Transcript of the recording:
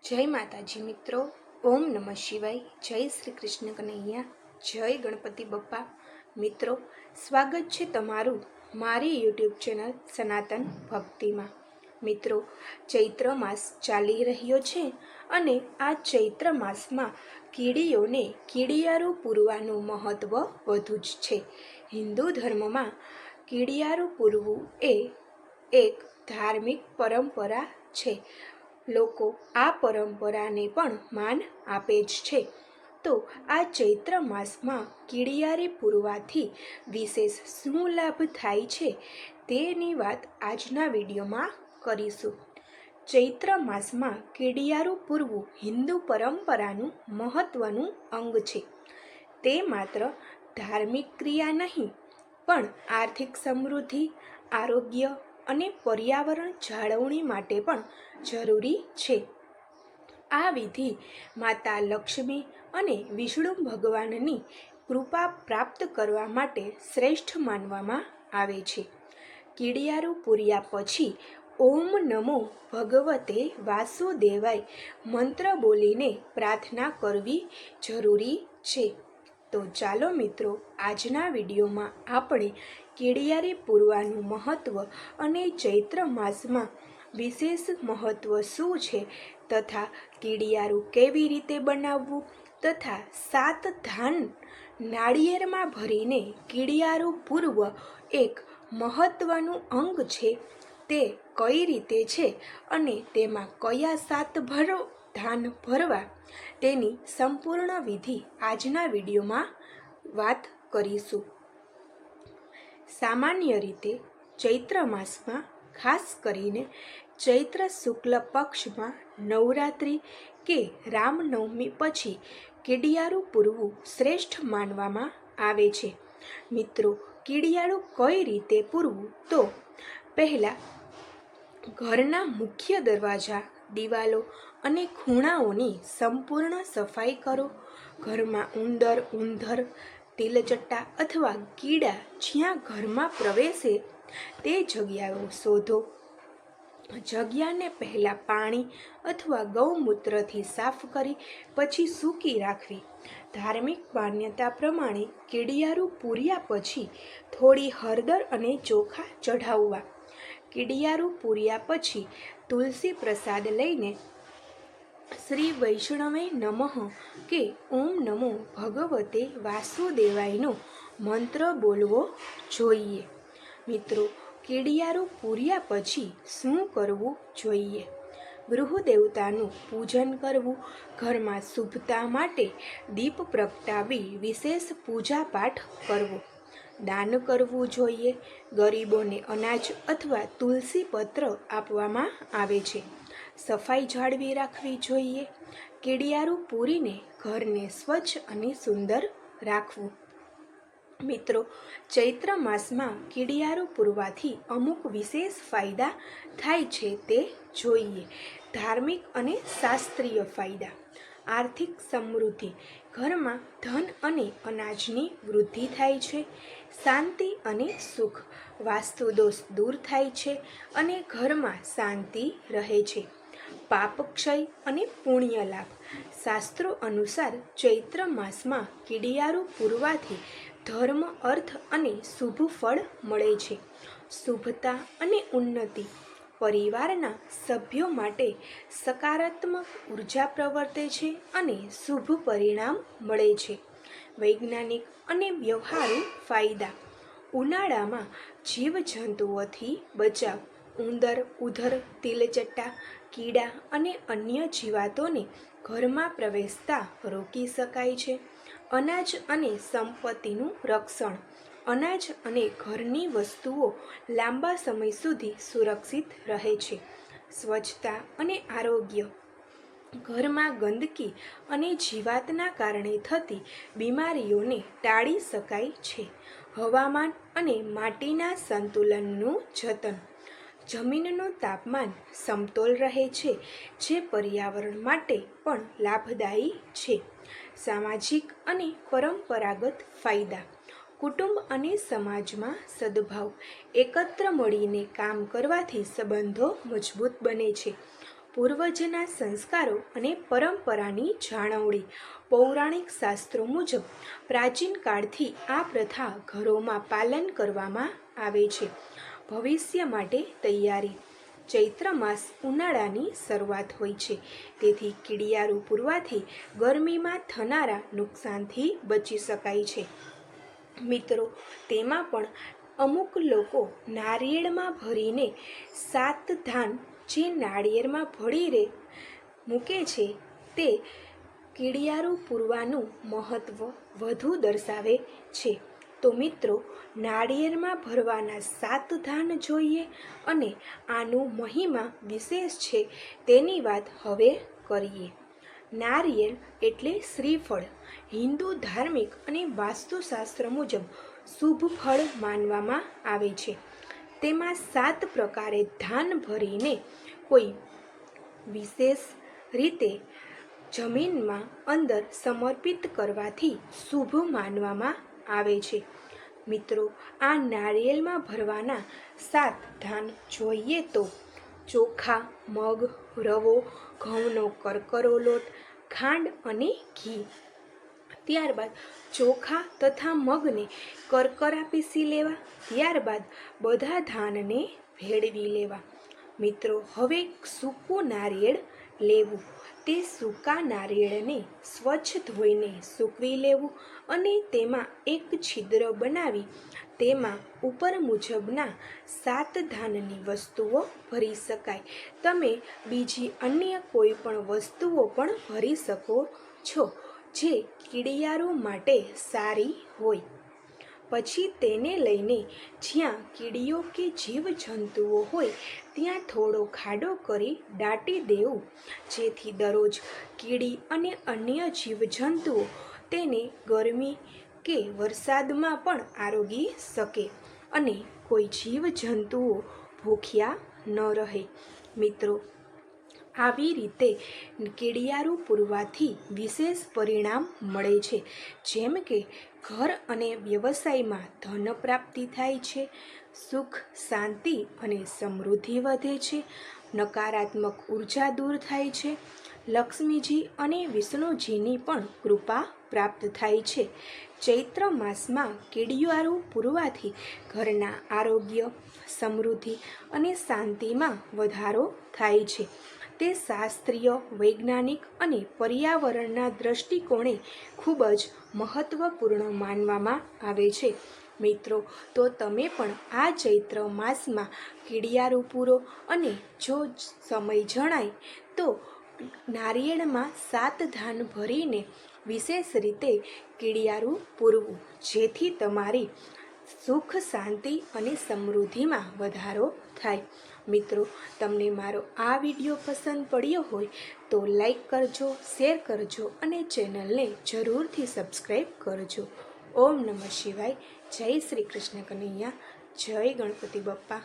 જય માતાજી મિત્રો, ઓમ નમઃ શિવાય, જય શ્રી કૃષ્ણ કનૈયા, જય ગણપતિ બપ્પા. મિત્રો, સ્વાગત છે તમારું મારી યુટ્યુબ ચેનલ સનાતન ભક્તિમાં. મિત્રો, ચૈત્ર માસ ચાલી રહ્યો છે અને આ ચૈત્ર માસમાં કીડીઓને કીડિયારું પૂરવાનું મહત્ત્વ વધુ જ છે. હિન્દુ ધર્મમાં કીડિયારું પૂરવું એ એક ધાર્મિક પરંપરા છે. લોકો આ પરંપરાને પણ માન આપે જ છે. તો આ ચૈત્ર માસમાં કીડિયારી પૂરવાથી વિશેષ શું લાભ થાય છે તેની વાત આજના વિડીયોમાં કરીશું. ચૈત્ર માસમાં કીડિયારું પૂરવું હિન્દુ પરંપરાનું મહત્વનું અંગ છે. તે માત્ર ધાર્મિક ક્રિયા નહીં, પણ આર્થિક સમૃદ્ધિ, આરોગ્ય અને પર્યાવરણ જાળવણી માટે પણ જરૂરી છે. આ વિધિ માતા લક્ષ્મી અને વિષ્ણુ ભગવાનની કૃપા પ્રાપ્ત કરવા માટે શ્રેષ્ઠ માનવામાં આવે છે. કીડિયારું પૂર્યા પછી ઓમ નમો ભગવતે વાસુદેવાય મંત્ર બોલીને પ્રાર્થના કરવી જરૂરી છે. તો ચાલો મિત્રો, આજના વિડીયોમાં આપણે કીડિયારી પૂરવાનું મહત્ત્વ અને ચૈત્ર માસમાં વિશેષ મહત્ત્વ શું છે તથા કીડિયારું કેવી રીતે બનાવવું તથા 7 ધાન નાળિયેરમાં ભરીને કીડિયારું પૂરવ એક મહત્ત્વનું અંગ છે તે કઈ રીતે છે અને તેમાં કયા 7 ધાન ભરવા તેની સંપૂર્ણ વિધિ આજના વિડીયોમાં વાત કરીશું. સામાન્ય રીતે ચૈત્ર માસમાં, ખાસ કરીને ચૈત્ર શુક્લ પક્ષમાં નવરાત્રિ કે રામનવમી પછી કીડિયારું પૂરવું શ્રેષ્ઠ માનવામાં આવે છે. મિત્રો, કીડિયારું કઈ રીતે પૂરવું? તો પહેલાં ઘરના મુખ્ય દરવાજા, દિવાલો અને ખૂણાઓની સંપૂર્ણ સફાઈ કરો. ઘરમાં ઉંદર, ઉંધર, તિલચટ્ટા અથવા કીડા જ્યાં ઘરમાં પ્રવેશે તે જગ્યાઓ શોધો. જગ્યાને પહેલાં પાણી અથવા ગૌમૂત્રથી સાફ કરી પછી સૂકી રાખવી. ધાર્મિક માન્યતા પ્રમાણે કીડિયારું પૂર્યા પછી થોડી હળદર અને ચોખા ચઢાવવા. કીડિયારું પૂર્યા પછી તુલસી પ્રસાદ લઈને શ્રી વૈષ્ણવે નમઃ કે ઓમ નમો ભગવતે વાસુદેવાયનો મંત્ર બોલવો જોઈએ. મિત્રો, કીડિયારું પૂર્યા પછી શું કરવું જોઈએ? ગૃહદેવતાનું પૂજન કરવું. ઘરમાં શુભતા માટે દીપ પ્રગટાવી વિશેષ પૂજા પાઠ કરવો. દાન કરવું જોઈએ. ગરીબોને અનાજ અથવા તુલસી પત્ર આપવામાં આવે છે. સફાઈ જાળવી રાખવી જોઈએ. કીડિયારું પૂરીને ઘરને સ્વચ્છ અને સુંદર રાખવું. મિત્રો, ચૈત્ર માસમાં કીડિયારું પૂરવાથી અમુક વિશેષ ફાયદા થાય છે તે જોઈએ. ધાર્મિક અને શાસ્ત્રીય ફાયદા. આર્થિક સમૃદ્ધિ. ઘરમાં ધન અને અનાજની વૃદ્ધિ થાય છે. શાંતિ અને સુખ. વાસ્તુ દોષ દૂર થાય છે અને ઘરમાં શાંતિ રહે છે. પાપ ક્ષય અને પુણ્ય લાભ. શાસ્ત્રો અનુસાર ચૈત્ર માસમાં કીડિયારું પૂરવાથી ધર્મ, અર્થ અને શુભ ફળ મળે છે. શુભતા અને ઉન્નતિ. પરિવારના સભ્યો માટે સકારાત્મક ઉર્જા પ્રવર્તે છે અને શુભ પરિણામ મળે છે. વૈજ્ઞાનિક અને વ્યવહારુ ફાયદા. ઉનાળામાં જીવજંતુઓથી બચાવ. ઉંદર, ઉધર, તિલચટ્ટા, કીડા અને અન્ય જીવાતોને ઘરમાં પ્રવેશતા રોકી શકાય છે. અનાજ અને સંપત્તિનું રક્ષણ. અનાજ અને ઘરની વસ્તુઓ લાંબા સમય સુધી સુરક્ષિત રહે છે. સ્વચ્છતા અને આરોગ્ય. ઘરમાં ગંદકી અને જીવાતના કારણે થતી બીમારીઓને ટાળી શકાય છે. હવામાન અને માટીના સંતુલનનું જતન. જમીનનું તાપમાન સમતોલ રહે છે, જે પર્યાવરણ માટે પણ લાભદાયી છે. સામાજિક અને પરંપરાગત ફાયદા. કુટુંબ અને સમાજમાં સદભાવ. એકત્ર મળીને કામ કરવાથી સંબંધો મજબૂત બને છે. પૂર્વજના સંસ્કારો અને પરંપરાની જાળવણી. પૌરાણિક શાસ્ત્રો મુજબ પ્રાચીન કાળથી આ પ્રથા ઘરોમાં પાલન કરવામાં આવે છે. ભવિષ્ય માટે તૈયારી. ચૈત્ર માસ ઉનાળાની શરૂઆત હોય છે, તેથી કીડિયારું પૂરવાથી ગરમીમાં થનારા નુકસાનથી બચી શકાય છે. મિત્રો, તેમાં પણ અમુક લોકો નારિયેળમાં ભરીને 7 ધાન જે નાળિયેરમાં ભળીને મૂકે છે, તે કીડિયારું પૂરવાનું મહત્ત્વ વધુ દર્શાવે છે. તો મિત્રો, નાળિયેરમાં ભરવાના 7 ધાન જોઈએ અને આનું મહિમા વિશેષ છે તેની વાત હવે કરીએ. નારિયેળ એટલે શ્રીફળ. હિન્દુ ધાર્મિક અને વાસ્તુશાસ્ત્ર મુજબ શુભ ફળ માનવામાં આવે છે. તેમાં 7 પ્રકારે ધાન ભરીને કોઈ વિશેષ રીતે જમીનમાં અંદર સમર્પિત કરવાથી શુભ માનવામાં આવે છે. મિત્રો, આ નારિયેળમાં ભરવાના 7 ધાન જોઈએ તો ચોખા, મગ, રવો, ઘઉંનો કરકરો લોટ, ખાંડ અને ઘી. ત્યારબાદ ચોખા તથા મગને કરકરા પીસી લેવા. ત્યારબાદ બધા ધાનને ભેળવી લેવા. મિત્રો, હવે સૂકું નારિયેળ લેવું. તે સૂકા નારિયેળને સ્વચ્છ ધોઈને સૂકવી લેવું અને તેમાં એક છિદ્ર બનાવી તેમાં ઉપર મુજબના 7 ધાનની વસ્તુઓ ભરી શકાય. તમે બીજી અન્ય કોઈ પણ વસ્તુઓ પણ ભરી શકો છો જે કીડિયારું માટે સારી હોય. પછી તેને લઈને જ્યાં કીડીઓ કે જીવજંતુઓ હોય ત્યાં થોડો ખાડો કરી દાટી દેવું, જેથી દરરોજ કીડી અને અન્ય જીવજંતુઓ તેને ગરમી કે વરસાદમાં પણ આરોગી શકે અને કોઈ જીવજંતુઓ ભૂખ્યા ન રહે. મિત્રો, આવી રીતે કીડિયારું પૂરવાથી વિશેષ પરિણામ મળે છે, જેમ કે ઘર અને વ્યવસાયમાં ધન પ્રાપ્તિ થાય છે, સુખ, શાંતિ અને સમૃદ્ધિ વધે છે, નકારાત્મક ઉર્જા દૂર થાય છે, લક્ષ્મીજી અને વિષ્ણુજીની પણ કૃપા પ્રાપ્ત થાય છે. ચૈત્ર માસમાં કીડિયારું પૂરવાથી ઘરના આરોગ્ય, સમૃદ્ધિ અને શાંતિમાં વધારો થાય છે. તે શાસ્ત્રીય, વૈજ્ઞાનિક અને પર્યાવરણના દૃષ્ટિકોણે ખૂબ જ મહત્વપૂર્ણ માનવામાં આવે છે. મિત્રો, તો તમે પણ આ ચૈત્ર માસમાં કીડિયારું પૂરો અને જો સમય જણાય તો નારિયેળમાં 7 ધાન ભરીને વિશેષ રીતે કીડિયારું પૂરવું, જેથી તમારી સુખ, શાંતિ અને સમૃદ્ધિમાં વધારો થાય. મિત્રો, તમને મારો આ વિડીયો પસંદ પડ્યો હોય તો લાઈક કરજો, શેર કરજો અને ચેનલને જરૂરથી સબસ્ક્રાઈબ કરજો. ઓમ નમઃ શિવાય. જય શ્રી કૃષ્ણ કનૈયા. જય ગણપતિ બપ્પા.